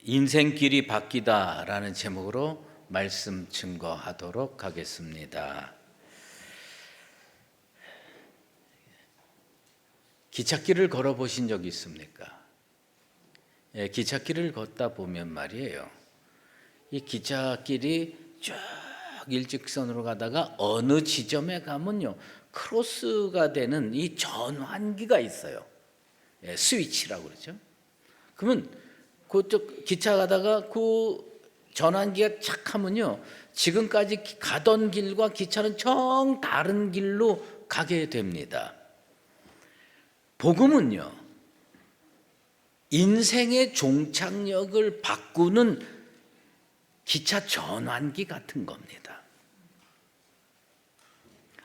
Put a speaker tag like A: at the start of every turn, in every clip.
A: 인생길이 바뀌다라는 제목으로 말씀 증거하도록 하겠습니다. 기찻길을 걸어보신 적 있습니까? 기찻길을 걷다 보면 말이에요, 이 기찻길이 쭉 일직선으로 가다가 어느 지점에 가면요, 크로스가 되는 이 전환기가 있어요. 스위치라고 그러죠. 그러면 그쪽 기차 가다가 그 전환기가 착 하면요, 지금까지 가던 길과 기차는 정 다른 길로 가게 됩니다. 복음은요, 인생의 종착역을 바꾸는 기차 전환기 같은 겁니다.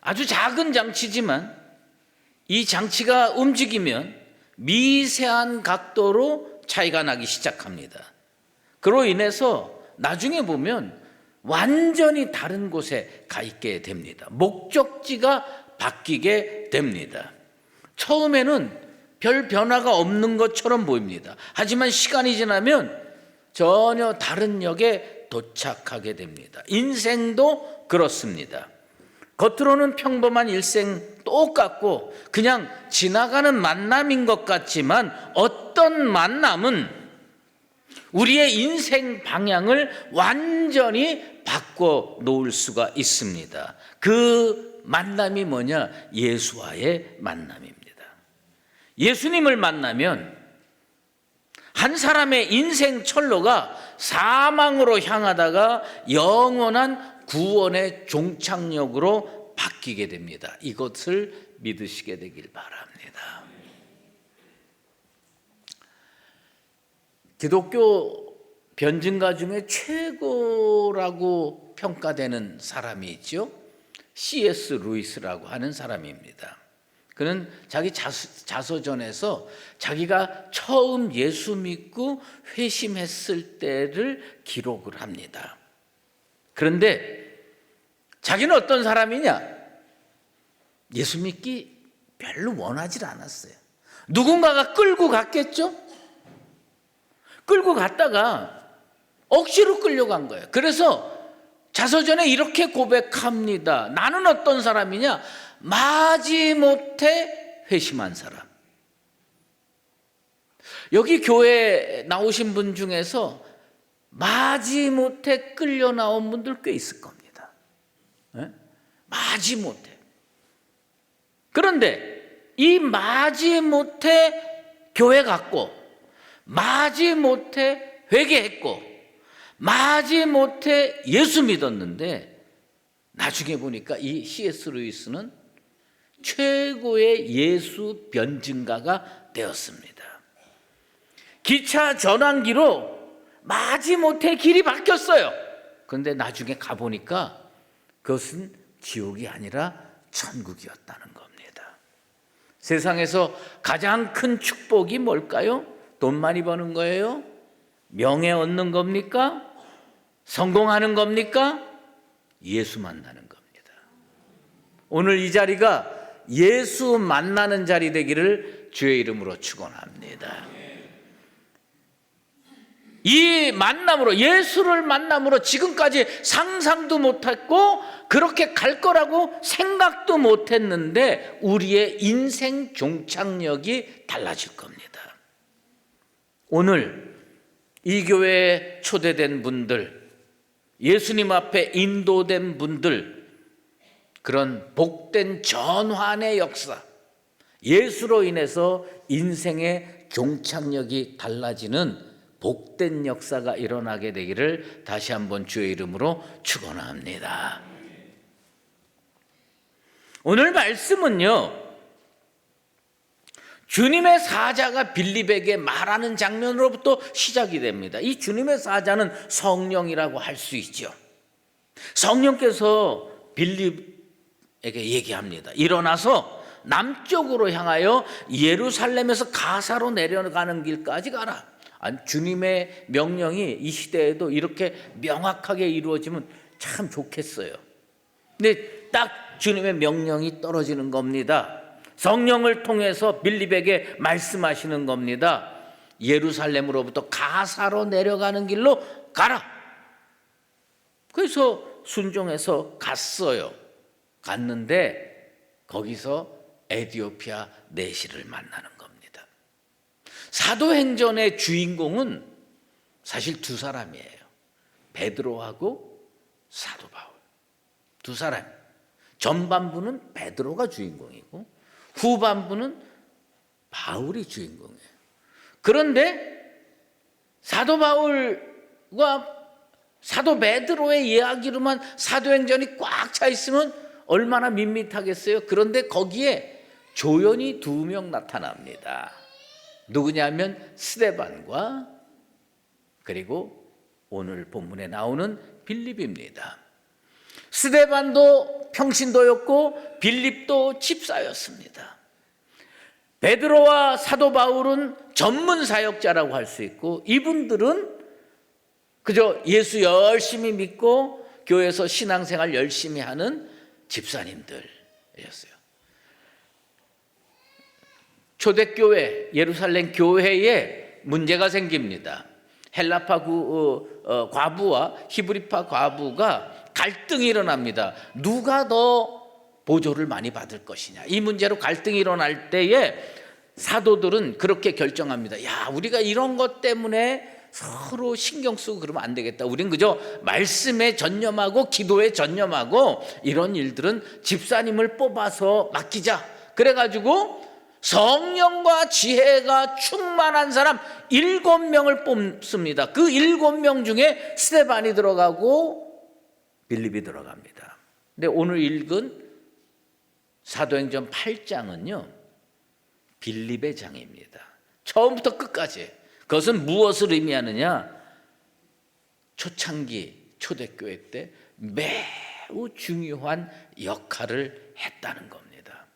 A: 아주 작은 장치지만 이 장치가 움직이면 미세한 각도로 차이가 나기 시작합니다. 그로 인해서 나중에 보면 완전히 다른 곳에 가 있게 됩니다. 목적지가 바뀌게 됩니다. 처음에는 별 변화가 없는 것처럼 보입니다. 하지만 시간이 지나면 전혀 다른 역에 도착하게 됩니다. 인생도 그렇습니다. 겉으로는 평범한 일생 똑같고 그냥 지나가는 만남인 것 같지만 어떤 만남은 우리의 인생 방향을 완전히 바꿔 놓을 수가 있습니다. 그 만남이 뭐냐? 예수와의 만남입니다. 예수님을 만나면 한 사람의 인생 철로가 사망으로 향하다가 영원한 구원의 종착역으로 바뀌게 됩니다. 이것을 믿으시게 되길 바랍니다. 기독교 변증가 중에 최고라고 평가되는 사람이 있죠. C.S. 루이스라고 하는 사람입니다. 그는 자기 자서전에서 자기가 처음 예수 믿고 회심했을 때를 기록을 합니다. 그런데 자기는 어떤 사람이냐? 예수 믿기 별로 원하지 않았어요. 누군가가 끌고 갔겠죠? 끌고 갔다가 억지로 끌려간 거예요. 그래서 자서전에 이렇게 고백합니다. 나는 어떤 사람이냐? 마지못해 회심한 사람. 여기 교회에 나오신 분 중에서 마지못해 끌려 나온 분들 꽤 있을 겁니다. 마지못해. 그런데 이 마지못해 교회 갔고, 마지못해 회개했고, 마지못해 예수 믿었는데 나중에 보니까 이 C.S. 루이스는 최고의 예수 변증가가 되었습니다. 기차 전환기로 마지못해 길이 바뀌었어요. 그런데 나중에 가보니까 그것은 지옥이 아니라 천국이었다는 겁니다. 세상에서 가장 큰 축복이 뭘까요? 돈 많이 버는 거예요? 명예 얻는 겁니까? 성공하는 겁니까? 예수 만나는 겁니다. 오늘 이 자리가 예수 만나는 자리 되기를 주의 이름으로 축원합니다. 이 만남으로, 예수를 만남으로 지금까지 상상도 못했고 그렇게 갈 거라고 생각도 못했는데 우리의 인생 종착역이 달라질 겁니다. 오늘 이 교회에 초대된 분들, 예수님 앞에 인도된 분들, 그런 복된 전환의 역사, 예수로 인해서 인생의 종착역이 달라지는 복된 역사가 일어나게 되기를 다시 한번 주의 이름으로 축원합니다. 오늘 말씀은요, 주님의 사자가 빌립에게 말하는 장면으로부터 시작이 됩니다. 이 주님의 사자는 성령이라고 할 수 있죠. 성령께서 빌립에게 얘기합니다. 일어나서 남쪽으로 향하여 예루살렘에서 가사로 내려가는 길까지 가라. 주님의 명령이 이 시대에도 이렇게 명확하게 이루어지면 참 좋겠어요. 근데 딱 주님의 명령이 떨어지는 겁니다. 성령을 통해서 빌립에게 말씀하시는 겁니다. 예루살렘으로부터 가사로 내려가는 길로 가라. 그래서 순종해서 갔어요. 갔는데 거기서 에디오피아 내시를 만나는 겁니다. 사도행전의 주인공은 사실 두 사람이에요. 베드로하고 사도 바울. 두 사람. 전반부는 베드로가 주인공이고 후반부는 바울이 주인공이에요. 그런데 사도 바울과 사도 베드로의 이야기로만 사도행전이 꽉 차 있으면 얼마나 밋밋하겠어요. 그런데 거기에 조연이 두 명 나타납니다. 누구냐면 스데반과 그리고 오늘 본문에 나오는 빌립입니다. 스데반도 평신도였고 빌립도 집사였습니다. 베드로와 사도 바울은 전문 사역자라고 할 수 있고 이분들은 그저 예수 열심히 믿고 교회에서 신앙생활 열심히 하는 집사님들이었어요. 초대교회 예루살렘 교회에 문제가 생깁니다. 헬라파 과부와 히브리파 과부가 갈등이 일어납니다. 누가 더 보조를 많이 받을 것이냐. 이 문제로 갈등이 일어날 때에 사도들은 그렇게 결정합니다. 야, 우리가 이런 것 때문에 서로 신경 쓰고 그러면 안 되겠다. 우린 그저 말씀에 전념하고 기도에 전념하고 이런 일들은 집사님을 뽑아서 맡기자. 그래가지고 성령과 지혜가 충만한 사람 7명을 뽑습니다. 그 7명 중에 스데반이 들어가고 빌립이 들어갑니다. 근데 오늘 읽은 사도행전 8장은요 빌립의 장입니다. 처음부터 끝까지. 그것은 무엇을 의미하느냐? 초창기 초대교회 때 매우 중요한 역할을 했다는 겁니다.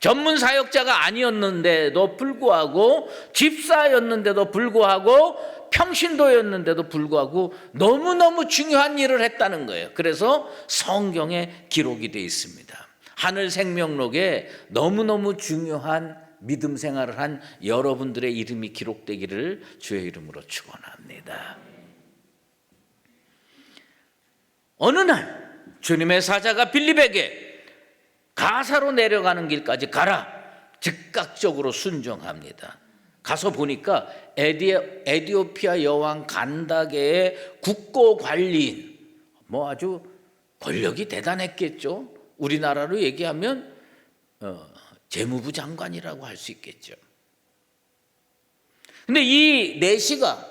A: 전문 사역자가 아니었는데도 불구하고 집사였는데도 불구하고 평신도였는데도 불구하고 너무너무 중요한 일을 했다는 거예요. 그래서 성경에 기록이 되어 있습니다. 하늘 생명록에 너무너무 중요한 믿음 생활을 한 여러분들의 이름이 기록되기를 주의 이름으로 축원합니다. 어느 날 주님의 사자가 빌립에게 가사로 내려가는 길까지 가라. 즉각적으로 순종합니다. 가서 보니까 에디오피아 여왕 간다게의 국고 관리인, 뭐 아주 권력이 대단했겠죠. 우리나라로 얘기하면 재무부 장관이라고 할 수 있겠죠. 근데 이 내시가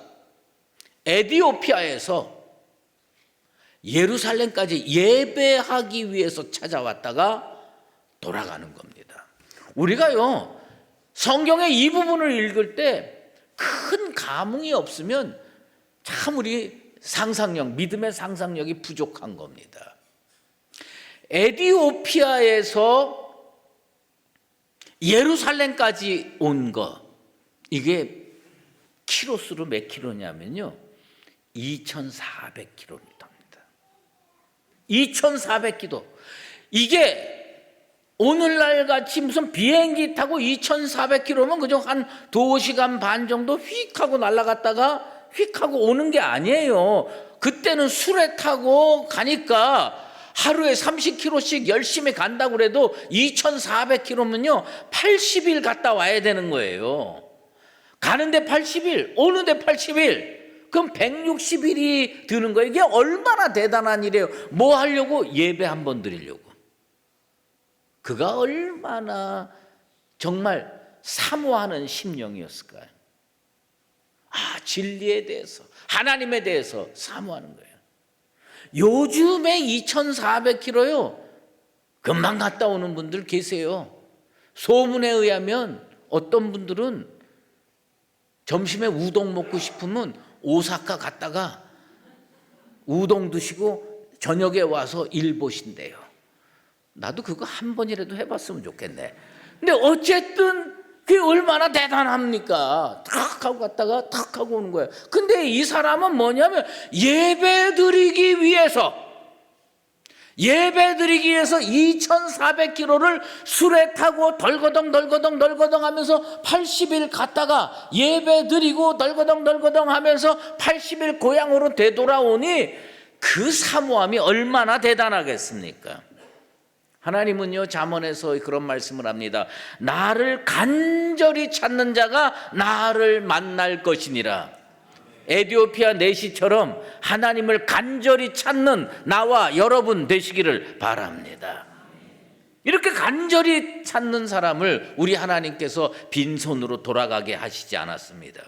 A: 에디오피아에서 예루살렘까지 예배하기 위해서 찾아왔다가 돌아가는 겁니다. 우리가요 성경의 이 부분을 읽을 때 큰 감흥이 없으면 참 우리 상상력, 믿음의 상상력이 부족한 겁니다. 에디오피아에서 예루살렘까지 온 거, 이게 키로수로 몇 킬로냐면요 2400km입니다. 2400km. 이게 오늘날 같이 무슨 비행기 타고 2400km면 그저 한 2시간 반 정도 휙 하고 날아갔다가 휙 하고 오는 게 아니에요. 그때는 수레 타고 가니까 하루에 30km씩 열심히 간다고 그래도 2400km면요 80일 갔다 와야 되는 거예요. 가는데 80일, 오는데 80일. 그럼 160일이 드는 거예요. 이게 얼마나 대단한 일이에요. 뭐 하려고? 예배 한번 드리려고. 그가 얼마나 정말 사모하는 심령이었을까요? 진리에 대해서, 하나님에 대해서 사모하는 거예요. 요즘에 2400km요 금방 갔다 오는 분들 계세요. 소문에 의하면 어떤 분들은 점심에 우동 먹고 싶으면 오사카 갔다가 우동 드시고 저녁에 와서 일 보신대요. 나도 그거 한 번이라도 해봤으면 좋겠네. 근데 어쨌든 그게 얼마나 대단합니까? 탁 하고 갔다가 탁 하고 오는 거예요. 근데 이 사람은 뭐냐면 예배 드리기 위해서 예배 드리기 위해서 2,400km를 수레 타고 덜거덩 하면서 80일 갔다가 예배 드리고 덜거덩 하면서 80일 고향으로 되돌아오니 그 사모함이 얼마나 대단하겠습니까? 하나님은요, 잠언에서 그런 말씀을 합니다. 나를 간절히 찾는 자가 나를 만날 것이니라. 에티오피아 내시처럼 하나님을 간절히 찾는 나와 여러분 되시기를 바랍니다. 이렇게 간절히 찾는 사람을 우리 하나님께서 빈손으로 돌아가게 하시지 않았습니다.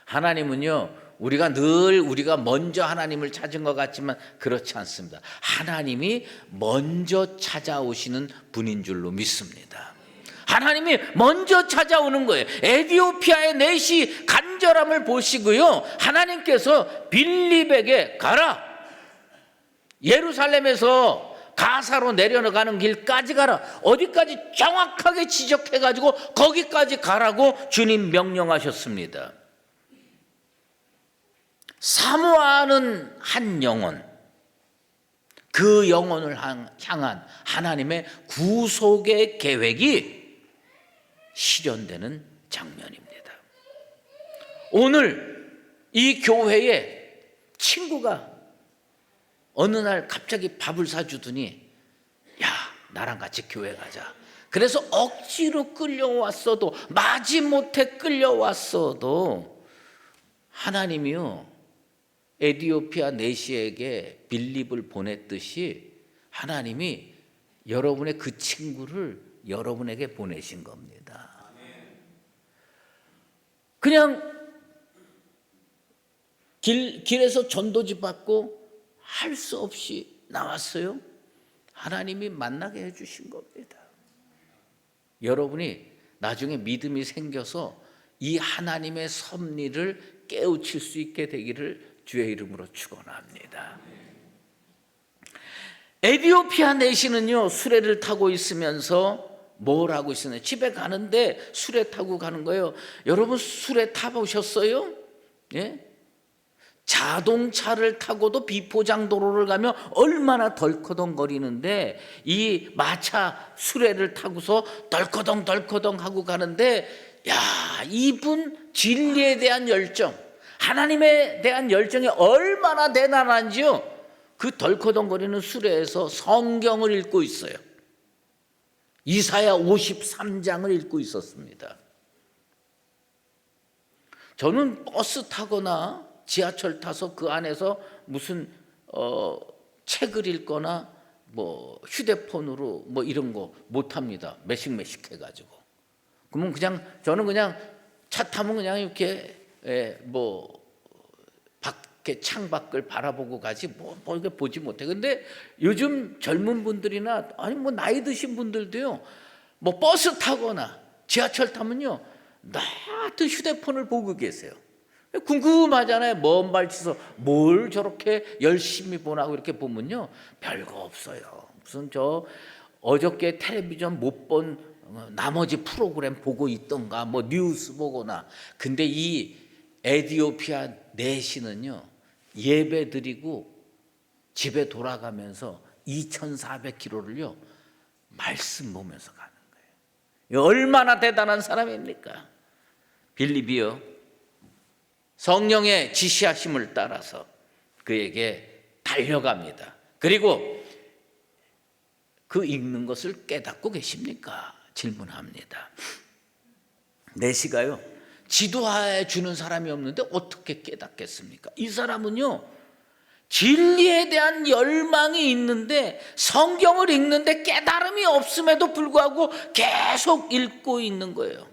A: 하나님은요, 우리가 먼저 하나님을 찾은 것 같지만 그렇지 않습니다. 하나님이 먼저 찾아오시는 분인 줄로 믿습니다. 하나님이 먼저 찾아오는 거예요. 에티오피아의 넷이 간절함을 보시고요, 하나님께서 빌립에게 가라, 예루살렘에서 가사로 내려가는 길까지 가라, 어디까지 정확하게 지적해가지고 거기까지 가라고 주님 명령하셨습니다. 사모하는 한 영혼, 그 영혼을 향한 하나님의 구속의 계획이 실현되는 장면입니다. 오늘 이 교회에 친구가 어느 날 갑자기 밥을 사주더니 야, 나랑 같이 교회 가자. 그래서 억지로 끌려왔어도, 마지못해 끌려왔어도 하나님이요, 에티오피아 내시에게 빌립을 보냈듯이 하나님이 여러분의 그 친구를 여러분에게 보내신 겁니다. 그냥 길에서 전도지 받고 할 수 없이 나왔어요. 하나님이 만나게 해주신 겁니다. 여러분이 나중에 믿음이 생겨서 이 하나님의 섭리를 깨우칠 수 있게 되기를 주의 이름으로 축원합니다. 에티오피아 내시는요, 수레를 타고 있으면서 뭘 하고 있었나요? 집에 가는데 수레 타고 가는 거예요. 여러분 수레 타보셨어요? 예? 자동차를 타고도 비포장 도로를 가면 얼마나 덜커덩거리는데, 이 마차 수레를 타고서 덜커덩 하고 가는데, 야, 이분 진리에 대한 열정, 하나님에 대한 열정이 얼마나 대단한지요. 그 덜커덩거리는 수레에서 성경을 읽고 있어요. 이사야 53장을 읽고 있었습니다. 저는 버스 타거나 지하철 타서 그 안에서 무슨 책을 읽거나 뭐 휴대폰으로 뭐 이런 거 못합니다. 매식매식 해가지고. 그러면 저는 그냥 차 타면 그냥 이렇게 뭐 밖에 창밖을 바라보고 가지 뭐 이렇게 보지 못해. 근데 요즘 젊은 분들이나 아니 뭐 나이 드신 분들도요, 뭐 버스 타거나 지하철 타면요, 나도 휴대폰을 보고 계세요. 궁금하잖아요. 먼 발치서 뭘 저렇게 열심히 보나고 이렇게 보면요, 별거 없어요. 무슨 저 어저께 텔레비전 못 본 나머지 프로그램 보고 있던가, 뭐 뉴스 보거나. 근데 이 에티오피아 내시는요, 예배 드리고 집에 돌아가면서 2,400km를요 말씀 보면서 가는 거예요. 얼마나 대단한 사람입니까? 빌립이요, 성령의 지시하심을 따라서 그에게 달려갑니다. 그리고 그 읽는 것을 깨닫고 계십니까? 질문합니다. 내시가요, 지도해 주는 사람이 없는데 어떻게 깨닫겠습니까? 이 사람은요, 진리에 대한 열망이 있는데 성경을 읽는데 깨달음이 없음에도 불구하고 계속 읽고 있는 거예요.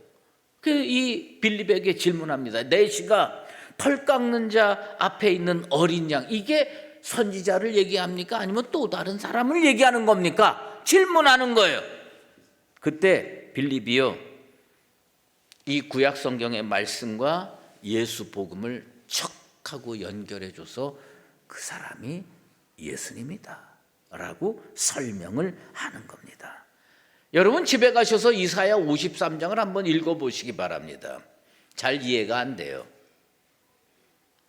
A: 이 빌립에게 질문합니다. 내시가 털 깎는 자 앞에 있는 어린 양, 이게 선지자를 얘기합니까? 아니면 또 다른 사람을 얘기하는 겁니까? 질문하는 거예요. 그때 빌립이요, 이 구약 성경의 말씀과 예수 복음을 척 하고 연결해 줘서 그 사람이 예수님이다 라고 설명을 하는 겁니다. 여러분 집에 가셔서 이사야 53장을 한번 읽어보시기 바랍니다. 잘 이해가 안 돼요.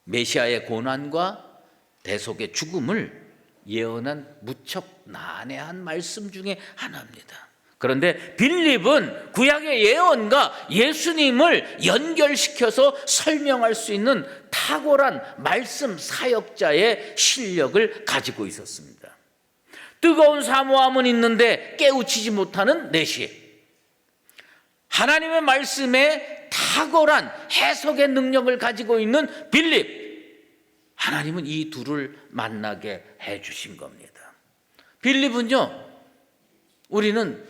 A: 메시아의 고난과 대속의 죽음을 예언한 무척 난해한 말씀 중에 하나입니다. 그런데 빌립은 구약의 예언과 예수님을 연결시켜서 설명할 수 있는 탁월한 말씀 사역자의 실력을 가지고 있었습니다. 뜨거운 사모함은 있는데 깨우치지 못하는 내시, 하나님의 말씀에 탁월한 해석의 능력을 가지고 있는 빌립, 하나님은 이 둘을 만나게 해주신 겁니다. 빌립은요, 우리는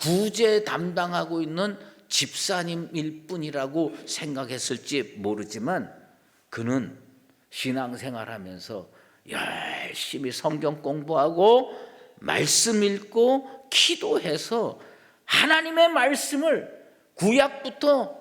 A: 구제 담당하고 있는 집사님일 뿐이라고 생각했을지 모르지만 그는 신앙생활하면서 열심히 성경 공부하고 말씀 읽고 기도해서 하나님의 말씀을 구약부터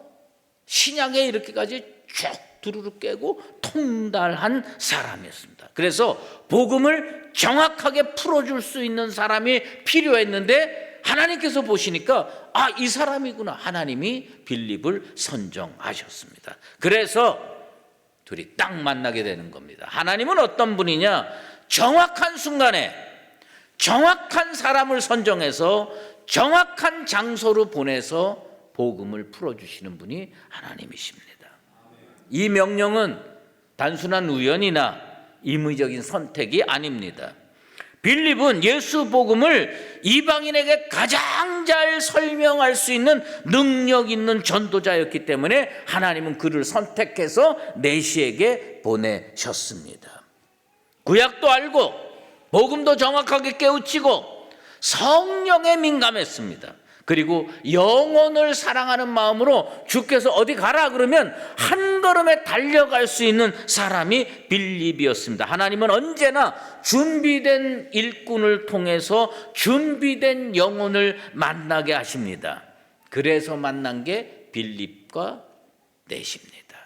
A: 신약에 이렇게까지 쭉 두루룩 깨고 통달한 사람이었습니다. 그래서 복음을 정확하게 풀어줄 수 있는 사람이 필요했는데 하나님께서 보시니까 이 사람이구나. 하나님이 빌립을 선정하셨습니다. 그래서 둘이 딱 만나게 되는 겁니다. 하나님은 어떤 분이냐? 정확한 순간에 정확한 사람을 선정해서 정확한 장소로 보내서 복음을 풀어주시는 분이 하나님이십니다. 이 명령은 단순한 우연이나 임의적인 선택이 아닙니다. 빌립은 예수 복음을 이방인에게 가장 잘 설명할 수 있는 능력 있는 전도자였기 때문에 하나님은 그를 선택해서 내시에게 보내셨습니다. 구약도 알고 복음도 정확하게 깨우치고 성령에 민감했습니다. 그리고 영혼을 사랑하는 마음으로 주께서 어디 가라 그러면 한 걸음에 달려갈 수 있는 사람이 빌립이었습니다. 하나님은 언제나 준비된 일꾼을 통해서 준비된 영혼을 만나게 하십니다. 그래서 만난 게 빌립과 넷입니다.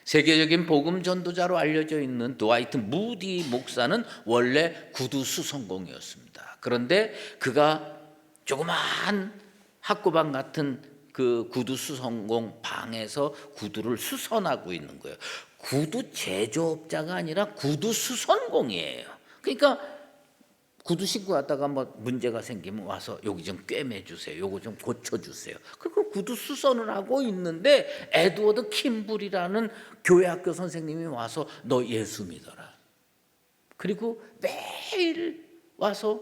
A: 세계적인 복음 전도자로 알려져 있는 드와이트 무디 목사는 원래 구두 수선공이었습니다. 그런데 그가 조그마한 학구방 같은 그 구두 수선공 방에서 구두를 수선하고 있는 거예요. 구두 제조업자가 아니라 구두 수선공이에요. 그러니까 구두 신고 왔다가 뭐 문제가 생기면 와서 여기 좀 꿰매 주세요. 요거 좀 고쳐 주세요. 그리고 구두 수선을 하고 있는데 에드워드 킴블이라는 교회 학교 선생님이 와서 너 예수 믿어라. 그리고 매일 와서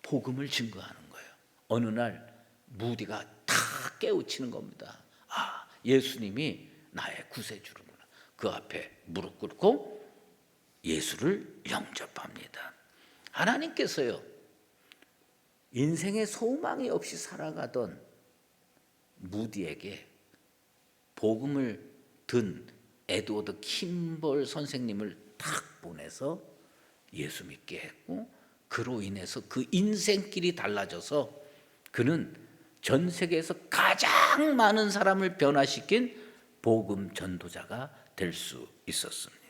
A: 복음을 증거하는 거예요. 어느 날 무디가 다 깨우치는 겁니다. 예수님이 나의 구세주구나. 그 앞에 무릎 꿇고 예수를 영접합니다. 하나님께서요, 인생에 소망이 없이 살아가던 무디에게 복음을 든 에드워드 킴볼 선생님을 탁 보내서 예수 믿게 했고, 그로 인해서 그 인생길이 달라져서 그는 전 세계에서 가장 많은 사람을 변화시킨 복음 전도자가 될 수 있었습니다.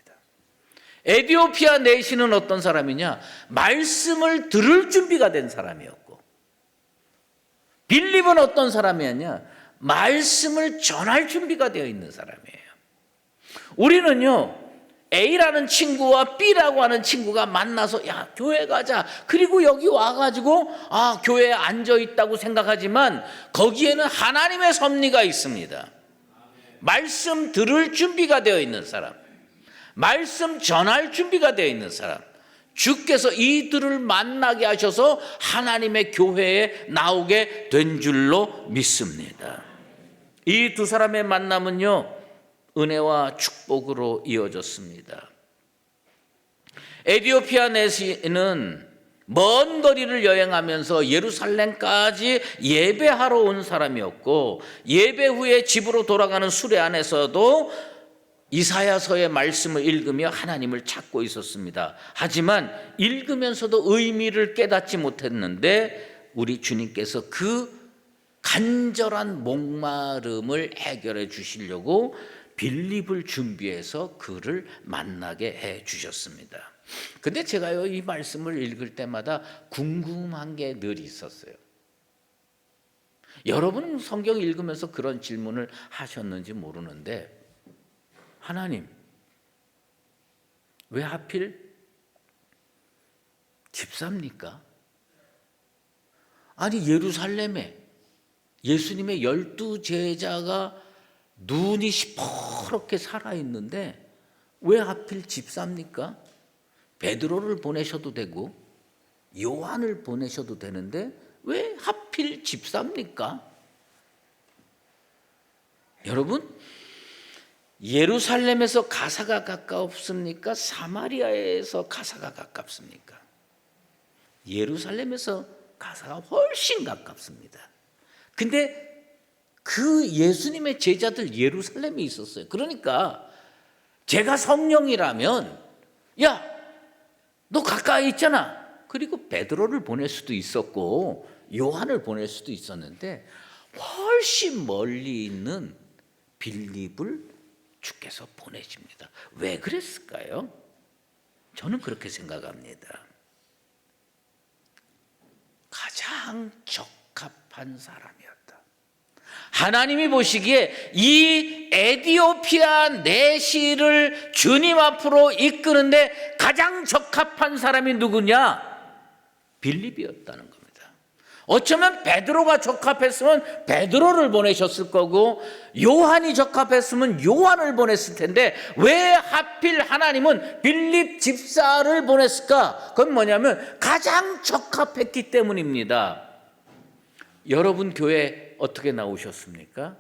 A: 에티오피아 내시는 어떤 사람이냐? 말씀을 들을 준비가 된 사람이었고, 빌립은 어떤 사람이었냐? 말씀을 전할 준비가 되어 있는 사람이에요. 우리는요, A라는 친구와 B라고 하는 친구가 만나서 야, 교회 가자. 그리고 여기 와가지고 교회에 앉아있다고 생각하지만 거기에는 하나님의 섭리가 있습니다. 말씀 들을 준비가 되어 있는 사람, 말씀 전할 준비가 되어 있는 사람, 주께서 이들을 만나게 하셔서 하나님의 교회에 나오게 된 줄로 믿습니다. 이 두 사람의 만남은요, 은혜와 축복으로 이어졌습니다. 에티오피아 내시는 먼 거리를 여행하면서 예루살렘까지 예배하러 온 사람이었고, 예배 후에 집으로 돌아가는 수레 안에서도 이사야서의 말씀을 읽으며 하나님을 찾고 있었습니다. 하지만 읽으면서도 의미를 깨닫지 못했는데 우리 주님께서 그 간절한 목마름을 해결해 주시려고 빌립을 준비해서 그를 만나게 해 주셨습니다. 근데 제가요, 이 말씀을 읽을 때마다 궁금한 게 늘 있었어요. 여러분 성경 읽으면서 그런 질문을 하셨는지 모르는데, 하나님, 왜 하필 집사입니까? 아니 예루살렘에 예수님의 12제자가 눈이 시퍼렇게 살아있는데 왜 하필 집사입니까? 베드로를 보내셔도 되고 요한을 보내셔도 되는데 왜 하필 집사입니까? 여러분, 예루살렘에서 가사가 가깝습니까? 사마리아에서 가사가 가깝습니까? 예루살렘에서 가사가 훨씬 가깝습니다. 근데 그 예수님의 제자들 예루살렘에 있었어요. 그러니까 제가 성령이라면 야, 너 가까이 있잖아. 그리고 베드로를 보낼 수도 있었고 요한을 보낼 수도 있었는데 훨씬 멀리 있는 빌립을 주께서 보내십니다. 왜 그랬을까요? 저는 그렇게 생각합니다. 가장 적합한 사람이었다. 하나님이 보시기에 이 에티오피아 내시를 주님 앞으로 이끄는데 가장 적합한 사람이 누구냐? 빌립이었다는 겁니다. 어쩌면 베드로가 적합했으면 베드로를 보내셨을 거고 요한이 적합했으면 요한을 보냈을 텐데 왜 하필 하나님은 빌립 집사를 보냈을까? 그건 뭐냐면 가장 적합했기 때문입니다. 여러분 교회 어떻게 나오셨습니까?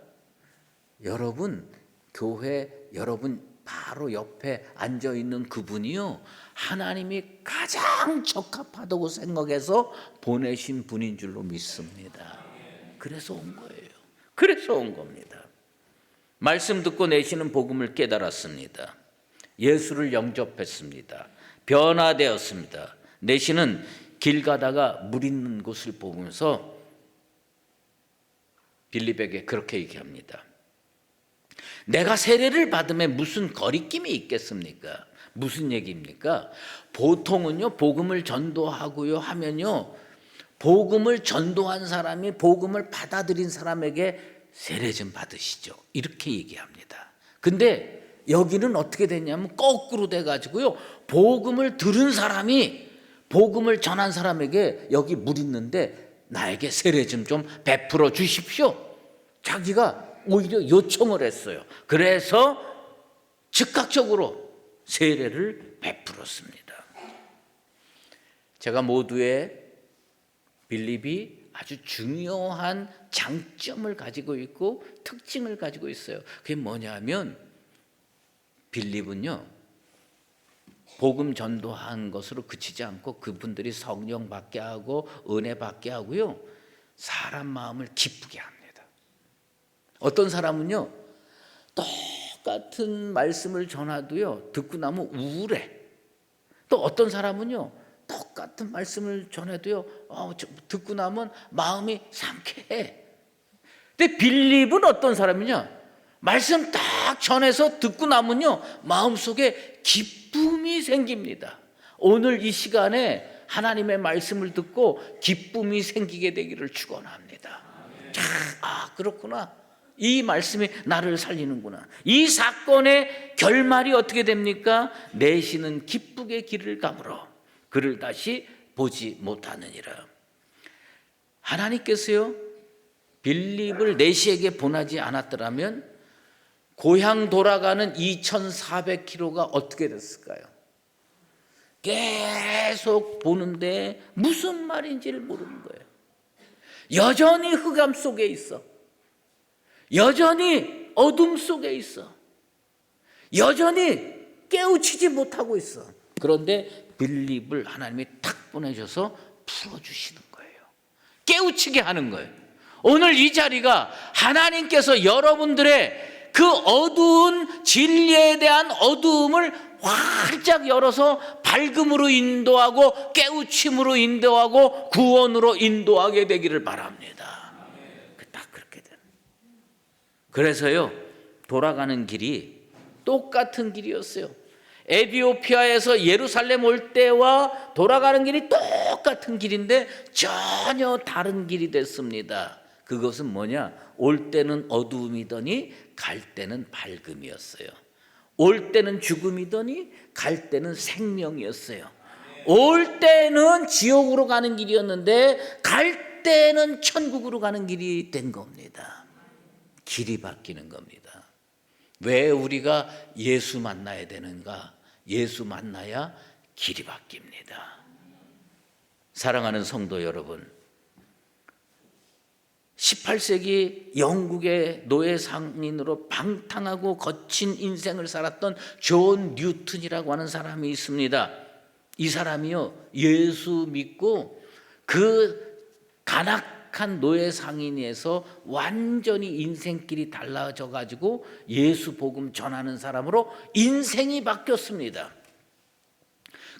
A: 여러분 교회 여러분 바로 옆에 앉아있는 그분이요 하나님이 가장 적합하다고 생각해서 보내신 분인 줄로 믿습니다. 그래서 온 거예요. 그래서 온 겁니다. 말씀 듣고 내시는 복음을 깨달았습니다. 예수를 영접했습니다. 변화되었습니다. 내시는 길 가다가 물 있는 곳을 보면서 빌립에게 그렇게 얘기합니다. 내가 세례를 받으면 무슨 거리낌이 있겠습니까? 무슨 얘기입니까? 보통은요 복음을 전도하고요 하면요 복음을 전도한 사람이 복음을 받아들인 사람에게 세례 좀 받으시죠 이렇게 얘기합니다. 근데 여기는 어떻게 됐냐면 거꾸로 돼가지고요 복음을 들은 사람이 복음을 전한 사람에게 여기 물 있는데 나에게 세례 좀 베풀어 주십시오. 자기가 오히려 요청을 했어요. 그래서 즉각적으로 세례를 베풀었습니다. 제가 모두의 빌립이 아주 중요한 장점을 가지고 있고 특징을 가지고 있어요. 그게 뭐냐면 빌립은요 복음 전도한 것으로 그치지 않고 그분들이 성령 받게 하고 은혜 받게 하고요 사람 마음을 기쁘게 합니다. 어떤 사람은요 똑같은 말씀을 전하도요 듣고 나면 우울해. 또 어떤 사람은요 똑같은 말씀을 전해도요 듣고 나면 마음이 상쾌해. 근데 빌립은 어떤 사람이냐? 말씀 딱 전해서 듣고 나면요 마음속에 기쁨이 생깁니다. 오늘 이 시간에 하나님의 말씀을 듣고 기쁨이 생기게 되기를 축원합니다. 자, 그렇구나. 이 말씀이 나를 살리는구나. 이 사건의 결말이 어떻게 됩니까? 내시는 기쁘게 길을 가물어 그를 다시 보지 못하느니라. 하나님께서요 빌립을 내시에게 보내지 않았더라면 고향 돌아가는 2400km가 어떻게 됐을까요? 계속 보는데 무슨 말인지를 모르는 거예요. 여전히 흑암 속에 있어. 여전히 어둠 속에 있어. 여전히 깨우치지 못하고 있어. 그런데 빌립을 하나님이 탁 보내셔서 풀어주시는 거예요. 깨우치게 하는 거예요. 오늘 이 자리가 하나님께서 여러분들의 그 어두운 진리에 대한 어두움을 활짝 열어서 밝음으로 인도하고 깨우침으로 인도하고 구원으로 인도하게 되기를 바랍니다. 딱 그렇게 되는. 그래서요 돌아가는 길이 똑같은 길이었어요. 에티오피아에서 예루살렘 올 때와 돌아가는 길이 똑같은 길인데 전혀 다른 길이 됐습니다. 그것은 뭐냐? 올 때는 어두움이더니 갈 때는 밝음이었어요. 올 때는 죽음이더니 갈 때는 생명이었어요. 올 때는 지옥으로 가는 길이었는데 갈 때는 천국으로 가는 길이 된 겁니다. 길이 바뀌는 겁니다. 왜 우리가 예수 만나야 되는가? 예수 만나야 길이 바뀝니다. 사랑하는 성도 여러분, 18세기 영국의 노예 상인으로 방탕하고 거친 인생을 살았던 존 뉴턴이라고 하는 사람이 있습니다. 이 사람이요, 예수 믿고 그 간악한 노예 상인에서 완전히 인생길이 달라져 가지고 예수 복음 전하는 사람으로 인생이 바뀌었습니다.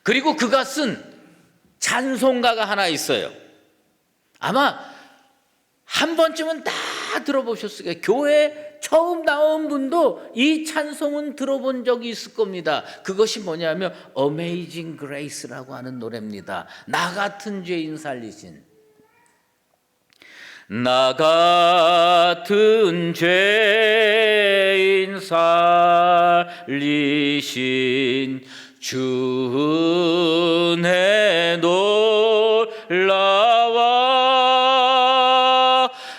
A: 그리고 그가 쓴 찬송가가 하나 있어요. 아마 한 번쯤은 다 들어보셨을 거예요. 교회 처음 나온 분도 이 찬송은 들어본 적이 있을 겁니다. 그것이 뭐냐면 Amazing Grace라고 하는 노래입니다. 나 같은 죄인 살리신, 나 같은 죄인 살리신 주 은혜 놀라워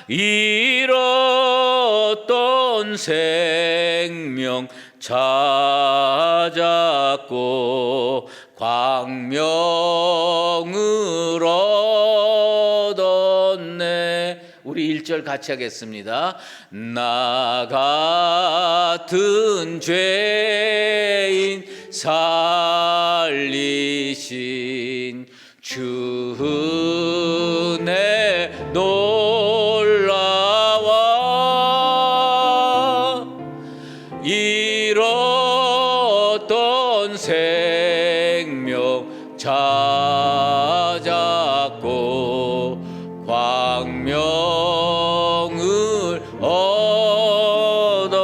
A: 잃었던 생명 찾았고 광명을 얻었네. 우리 1절 같이 하겠습니다. 나 같은 죄인 살리신 주 은혜 놀라워 잃었던 생명 찾았고 광명을 얻었네.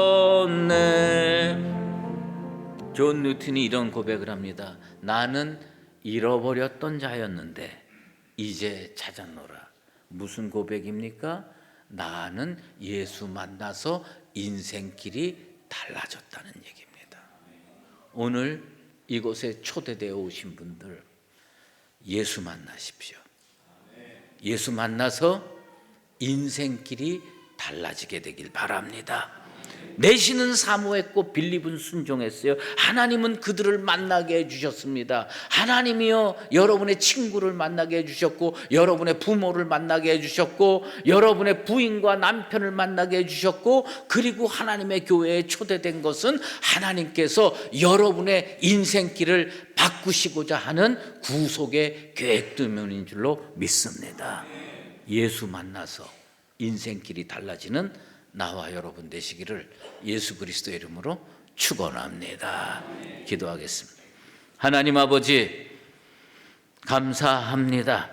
A: 존 뉴턴이 이런 고백을 합니다. 나는 잃어버렸던 자였는데 이제 찾았노라. 무슨 고백입니까? 나는 예수 만나서 인생길이 달라졌다는 얘기입니다. 오늘 이곳에 초대되어 오신 분들 예수 만나십시오. 예수 만나서 인생길이 달라지게 되길 바랍니다. 내시는 사모했고 빌립은 순종했어요. 하나님은 그들을 만나게 해주셨습니다. 하나님이요, 여러분의 친구를 만나게 해주셨고, 여러분의 부모를 만나게 해주셨고, 여러분의 부인과 남편을 만나게 해주셨고, 그리고 하나님의 교회에 초대된 것은 하나님께서 여러분의 인생길을 바꾸시고자 하는 구속의 계획 때문인 줄로 믿습니다. 예수 만나서 인생길이 달라지는 나와 여러분 되시기를 예수 그리스도의 이름으로 축원합니다. 기도하겠습니다. 하나님 아버지, 감사합니다.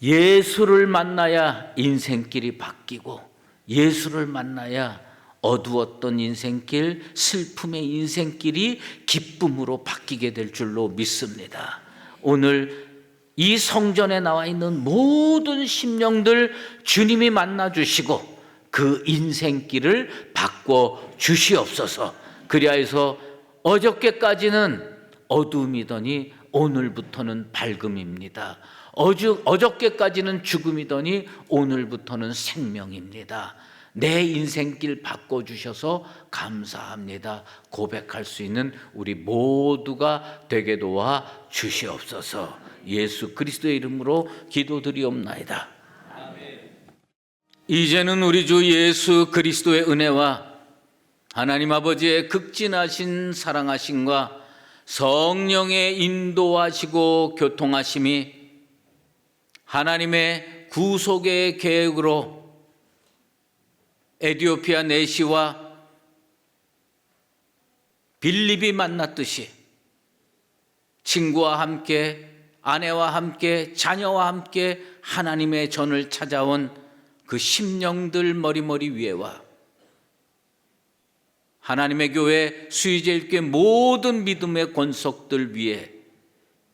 A: 예수를 만나야 인생길이 바뀌고, 예수를 만나야 어두웠던 인생길, 슬픔의 인생길이 기쁨으로 바뀌게 될 줄로 믿습니다. 오늘 이 성전에 나와 있는 모든 심령들 주님이 만나주시고 그 인생길을 바꿔 주시옵소서. 그리하여서 어저께까지는 어둠이더니 오늘부터는 밝음입니다. 어저께까지는 죽음이더니 오늘부터는 생명입니다. 내 인생길 바꿔주셔서 감사합니다. 고백할 수 있는 우리 모두가 되게 도와 주시옵소서. 예수 그리스도의 이름으로 기도드리옵나이다. 아멘. 이제는 우리 주 예수 그리스도의 은혜와 하나님 아버지의 극진하신 사랑하심과 성령의 인도하시고 교통하심이 하나님의 구속의 계획으로 에티오피아 내시와 빌립이 만났듯이 친구와 함께, 아내와 함께, 자녀와 함께 하나님의 전을 찾아온 그 심령들 머리머리 위에와 하나님의 교회 수의제일교회 모든 믿음의 권속들 위에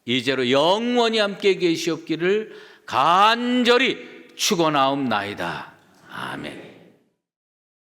A: 이제로 영원히 함께 계시옵기를 간절히 축원하옵나이다. 아멘.